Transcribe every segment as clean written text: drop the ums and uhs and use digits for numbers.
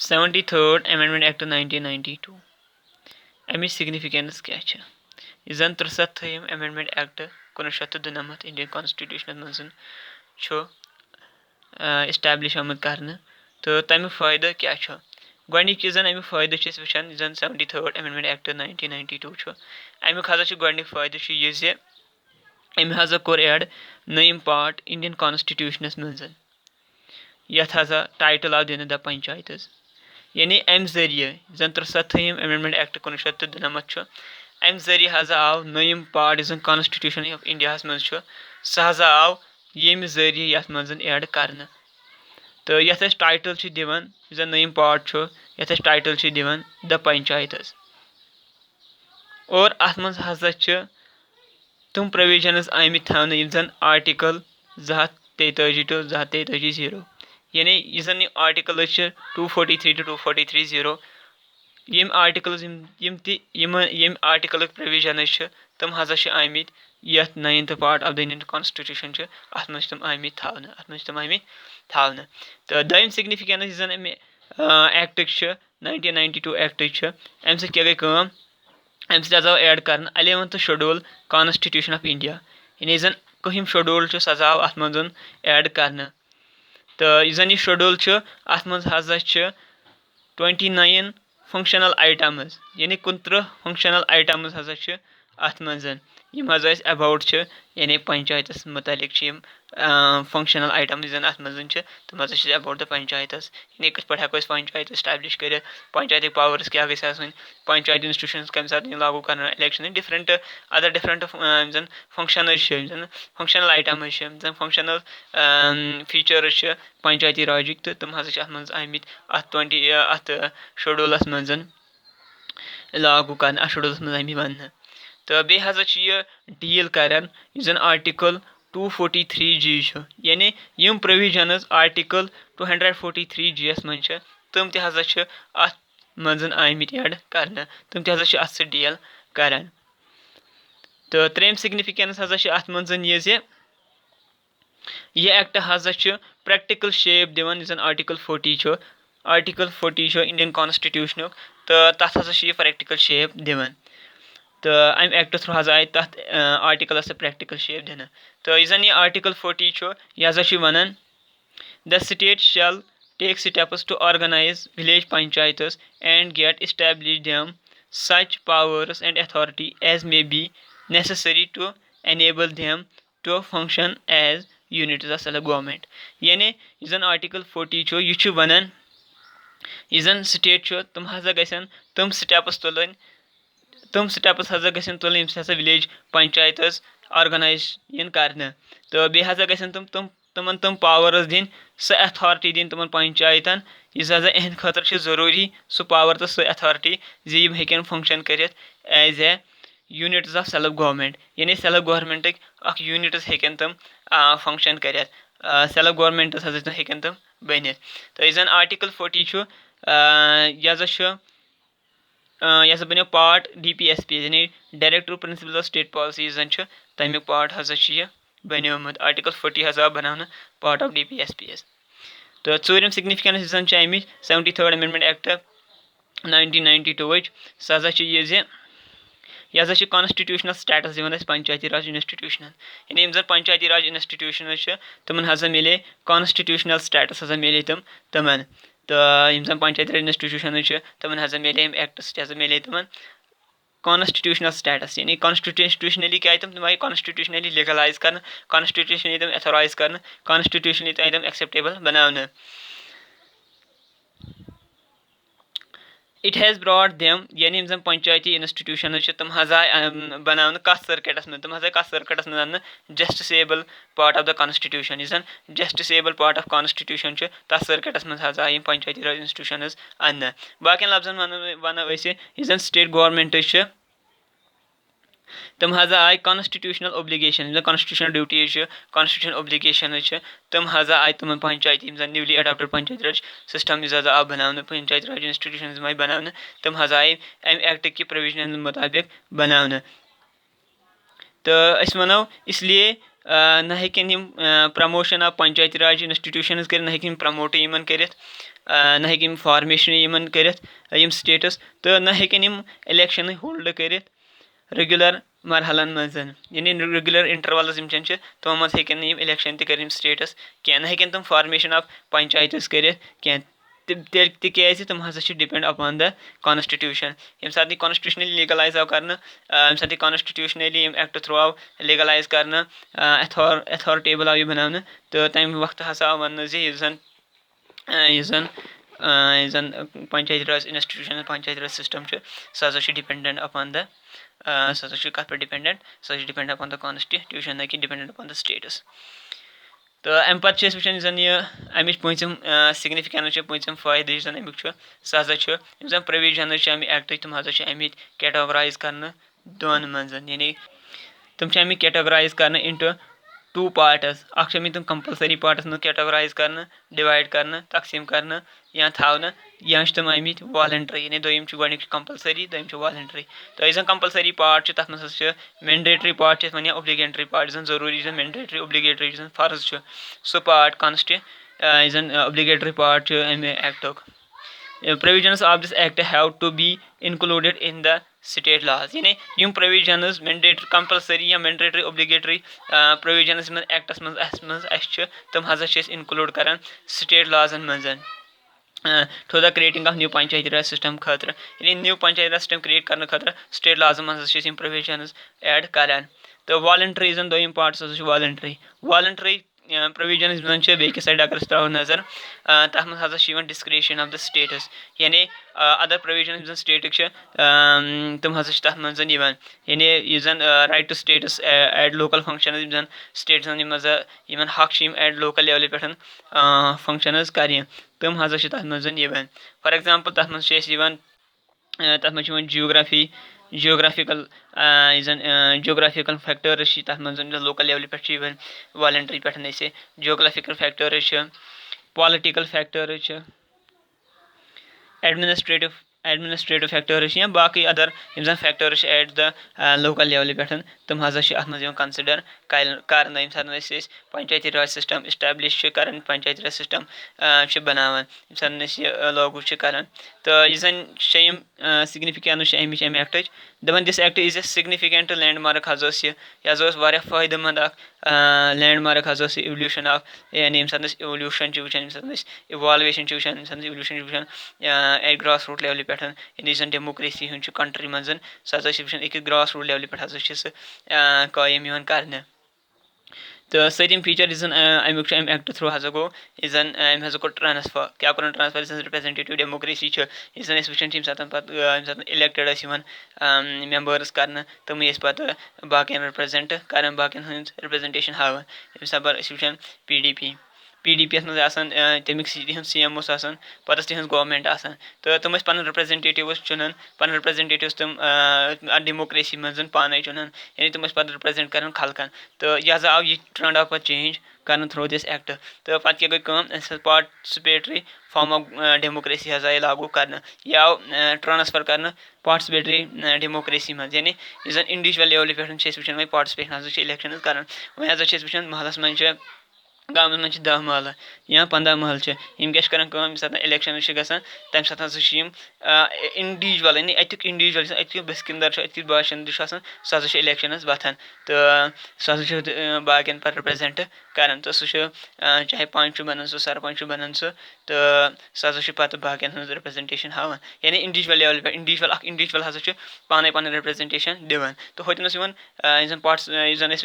73rd Amendment Act 1992 अमिच significance क्या है यह जन 63 Amendment Act 1997 इंडियन कॉन्स्टिट्यूशन मज एस्टैब्लिश आमुत करने तो तमिक फ़ायदा क्या गोडनिक जन अमिक फ़ायदा वुचान जन 73rd Amendment Act 1992 अमिक हजा गोडनिक फ़ायदा यह अमि हजा कोर एड नयम पार्ट इंडियन कॉन्स्टिट्यूशन मज यथ हजा टाइटल आव दिन द पंचायत यानी अमि जरिए जन 63 Amendment Act 1997 अमि जरिए हजा आव नयम पार्ट जन कॉन्स्टिट्यूशन ऑफ इंडिया मज सह हजा आव ये जरिए यथ मज एड करने तो यथ टाइटल दिवान जन नयम पार्ट यथ टाइटल दिवान द पंचायत और अत मज हजा तुम प्रोविजनस आमित थाने जन आर्टिकल 243 to 243(0) यानी यह जन आर्टिकल 243 to 243(0) यम आर्टिकल यम आर्टिकल प्रोविजन तम हजा आमित यथ 9th part of the Indian constitution अत मज तम आमित थाने तो दम सिग्निफिकेंस जन एक्ट 1992 एक्ट अमि सत क्या गई अमि सत आव एड कर 11th schedule constitution of India यानी जन 1th शेड्यूल सह आव अत मज एड कर तो जन यह शेड्यूल अत मज हजा 29 फंक्शनल आइटम्स यानी 29 फंक्शनल आइटम्स हजा अत मज यम हजा अबाउट यानी पंचायत मुतलिक फंक्शनल आइटम्स जन अत मज तम हजा अबाउट द पंचायत यानी कथ पे हेको पंचायत एस्टैब्लिश कर पंचायत पावर्स क्या गई आसनी पंचायत इंस्टीट्यूशन कम सात लागू कर इलेक्शन डिफरेंट अदर डिफरेंट जन फंक्शन फंक्शनल आइटम्स जन फंक्शनल फीचर्स पंचायती राज तो तम हजा अत मज आमित अत शेड्यूलस मज लागू कर अत शेड्यूलस मज आमित वन तो बे हजा यह डील करान जन आर्टिकल 243G यानी यम प्रोविजनस आर्टिकल 243G मज तम त हजा अत मज आमित एड कर तम त हजा अत सत डील करान तो त्रेम सिग्निफिकेंस हजा अत मज यह एक्ट हजा प्रैक्टिकल शेप दिवान जन आर्टिकल 40 आर्टिकल 40 इंडियन कॉन्स्टिट्यूशन तो तथ हजा प्रैक्टिकल शेप दिवान तो अमि एक्ट थ्रू हजा आय तथ आर्टिकलस प्रैक्टिकल शेप दिन तो यह जन यह आर्टिकल 40 यह हजा one the state shall take steps to organise village panchayats and get establish them such powers and authority as may be necessary to enable them to function as units of self government यानी यह जन article 40 यह one यह जन state तम हजा गसन तम steps तुलन तम स्टेप्स हजा गसन तुलन यम हसा विलेज पंचायत्स ऑर्गेनाइज इन करने तो बे हजा गसन तमन तम पावर्स दिन सह अथॉरिटी दिन तमन पंचायतन यह हजा अहद खतर जरूरी सह पावर तो सह अथॉरिटी जी यम हेकन फंक्शन कर as a units of self government यानी सेल्फ गवर्नमेंट अख यूनिट्स हेकन तम फंक्शन कर सेल्फ गवर्नमेंट हजा हेकन तम बन तो यह जन आर्टिकल 40 यह हसा बनो पार्ट DPSP यानी director principle of state policy जन तमिक पार्ट हजा यह बनोमुत आर्टिकल 40 हजा बनाना पार्ट ऑफ DPSP तो चूरम सिग्निफिकेंस जन अमिच 73rd Amendment Act 1992 सह हजा यह हजा कॉन्स्टिट्यूशनल स्टेटस दिवान पंचायती राज इंस्टीट्यूशन यानी यम जन पंचायती राज इंस्टीट्यूशन तमन हजा मिले कॉन्स्टिट्यूशनल स्टेटस हजा मिले तमन तो यम जन पंचायती राज इंस्टीट्यूशन तमन हजा मिले एक्ट हजा मिले तमन कॉन्स्टिट्यूशनल स्टेटस यानी कॉन्स्टिट्यूशनली क्या तम आई कॉन्स्टिट्यूशनली लीगलाइज कर कॉन्स्टिट्यूशनली तम एथोराइज कर कॉन्स्टिट्यूशनली तम एक्सेप्टेबल बनाने इट हैज़ ब्रॉट देम यानी यम जन पंचायती इंस्टीट्यूशन तम हजा बनाने कथ सर्किटस में तम हजा कथ सर्किटस में justiciable part of the constitution यह जन जस्टिसेबल पार्ट ऑफ कॉन्स्टिट्यूशन तथ सर्किटस में हजा आय पंचायती राज इंस्टीट्यूशन अन्न बाकी लफ्जन वन यह जन स्टेट गवर्नमेंट तम हजा आय constitutional obligation constitutional duties constitutional obligation तम हजा आय तम panchayati newly adopted panchayati raj system हजा आव बनाने पंचायती राज इंस्टीट्यूशन आय बनाने तम हजा आय अमि एक्ट कि प्रोविजन मुताबिक बनाने तो वनो इसलिए ना हेकन यम promotion of panchayati raj institutions कर, ना हेकन प्रमोट यमन करित, ना हेकन फॉर्मेशन यमन करित यम स्टेटस, तो ना हेकन यम इलेक्शन होल्ड करित रेगुलर मरहलन मज, यानी रेगुलर इंटरवल्स यम तमो मज हेकन यम इलेक्शन कर स्टेटस कह, ना हेकन तम फॉर्मेशन ऑफ पंचायत कर कह, तिज तम हसा डिपेंड अपॉन द कॉन्स्टिट्यूशन। यम सात कॉन्स्टिट्यूशनली लीगलाइज आव कर, यम सात कॉन्स्टिट्यूशनली एक्ट थ्रू आव लीगलाइज कर, अथॉरिटेबल आव यह बनाने, तो तम वक्त हसा आव वन जन पंचायती राज इंस्टीट्यूशन पंचायती राज सिस्टम सह डिपेंडेंट अपॉन द सह कत पे डिपेंडेंट, सह डिपेंड अपॉन द कॉन्स्टिट्यूशन, ना कि डिपेंडेंट अपॉन द स्टेटस। तो अम पे वुचान जन अम पम सिग्निफिकेंस पम फायदे अमुक सह हसा प्रोविजन एक्ट तम हसा कैटेगराइज कर दोन मज, यानी तम कैटेगराइज कर इंटू टू पार्टस, तम कंपलसरी पार्टस मज कैटेगराइज कर, डिवाइड कर, तकसीम कर या थवन, या तम वॉलंटरी, यानी दोम गोक कंपलसरी, दोम वॉलंटरी। तो यह कंपलसरी पार्ट तथ मज मैंडेटरी पार्ट वन या ओब्लिगेटरी पार्ट, जरूरी मैंडेटरी ओब्लिगेटरी फर्ज सह पार्ट ओब्लिगेटरी पार्ट अमे act. Provisions of this act have to be included in the state laws, यानी यम provisions mandatory compulsory या mandatory obligatory provisions में acts मज तम हसा include करान state laws मज to the creating of new panchayati raj system खतर, यानी new panchayati raj system create करने खतर स्टेट लाज मज provisions ऐड करान। तो वॉलंटरी दोम part voluntary provision base side अगर त्रो नजर तथ मज हसा डिस्क्रिशन ऑफ द स्टेटस, यानी अदर प्रोविजन स्टेट तम हसा तथ मज यानी यह राइट टू स्टेटस एड लोकल फंक्शन स्टेटन मज हक एड लोकल लेवल पे फंक्शन कर, तम हसा तथ मज फॉर एग्जांपल तथ मज तथ मज जियोग्राफिकल जियोग्राफिकल फैक्टर्स तथ मज लोकल लेवल पे वॉलंटरी पे geographical factors political factors administrative factors या बाकी अदर यम factors at the local level पे तम हसा अत कंसिडर कर यम सात पंचायती राज सिस्टम इस्टेब्लिश कर पंचायती राज सिस्टम बनावान यम सात लागू कर। तो यह जन शेम सिग्निफिकेंस अम एक्ट दपान this act is a significant landmark यह फायदेमंद लैंडमार्क इवोल्यूशन ऑफ, यानी यम सात इवोल्यूशन वुचान इवालवेशन वुचान इवोल्यूशन वुचान ग्रास रूट लेवल पे, यानी जन डेमोक्रेसी कंट्री मज सह एक ग्रास रूट लेवल पे हसा कायम कर। तो सतम फीचर अमुक एक्ट थ्रू हसा गो अम हसा ट्रांसफर, क्या कोर ट्रांसफर रिप्रेजेंटेटिव डेमोक्रेसी वुचान यम सात इलेक्टेड मेंबर्स कर, तम पे बाकी रिप्रेजेंट कर, बाकी रिप्रेजेंटेशन हावान सबर वुचान PDP मज तमिक CM पे तिज गवर्नमेंट तो तम पे रिप्रेजेंटेटिव्स चुनान, पे रिप्रेजेंटेटिव्स तम डेमोक्रेसी मज पान चुनान, यानी तम पे रिप्रेजेंट कर खलकन। तो यह आव यह ट्रेंड आव पे चेंज कर थ्रू दिस एक्ट, तो पे क्या गई पार्टिसिपेटरी फॉर्म ऑफ डेमोक्रेसी हसा लागू कर, यह आव ट्रांसफर कर पार्टिसिपेटरी डेमोक्रेसी मज, यानी यह इंडिविजुअल लेवल पे वुचान पार्टिसिपेशन हसा इलेक्शन कर वो हसा वुचान महलस मज गाँव मज 10 महल या 15 महल यम क्या सात इलेक्शन गसान तम सात इंडिविजुअल, यानी अतुक इंडिविजुअल अतुक बसिंदर अतुक बाशिंद सह इलेक्शन वथान, तो सह बाकियन पे रिप्रेजेंट कर, तो सह चाहे पंच बनान सरपंच बनान तो सह पे बाकियन रिप्रेजेंटेशन हावान, यानी इंडिविजुअल लेवल पे इंडिविजुअल हसा पाने पान रिप्रेजेंटेशन दिवान। तो होतनस वुचान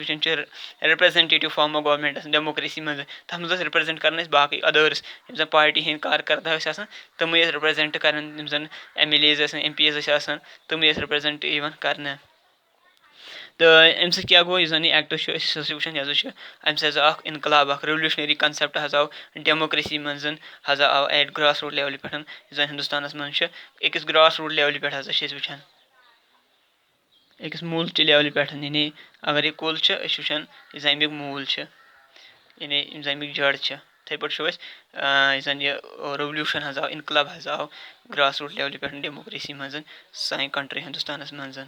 representative form of government democracy तथ मज रिप्रेजेंट कर बाकी अदर्स यम पार्टी हंद कारकर्दा तम रिप्रेजेंट कर, MLAs MPs तम रिप्रेजेंट कर। तो अम क्या गो यह एक्ट वुचान यह हसा इनकलाब रेवल्यूशनरी कंसेप्ट हसा आव डेमोक्रेसी मज हसा आव एट ग्रास रूट लेवल पे, हिंदुस्तान मज अकिस ग्रास रूट लेवल पे हसा वुचान अकिस मूल लेवल पे, यानी अगर यह कुल वुचान यह अमुक मूल, यानी अमुक जड़ थे पे यह रेवल्यूशन हसा इनकलाब हसा आव ग्रास रूट लेवल पे डेमोक्रेसी मज सान कंट्री हिंदुस्तान मज।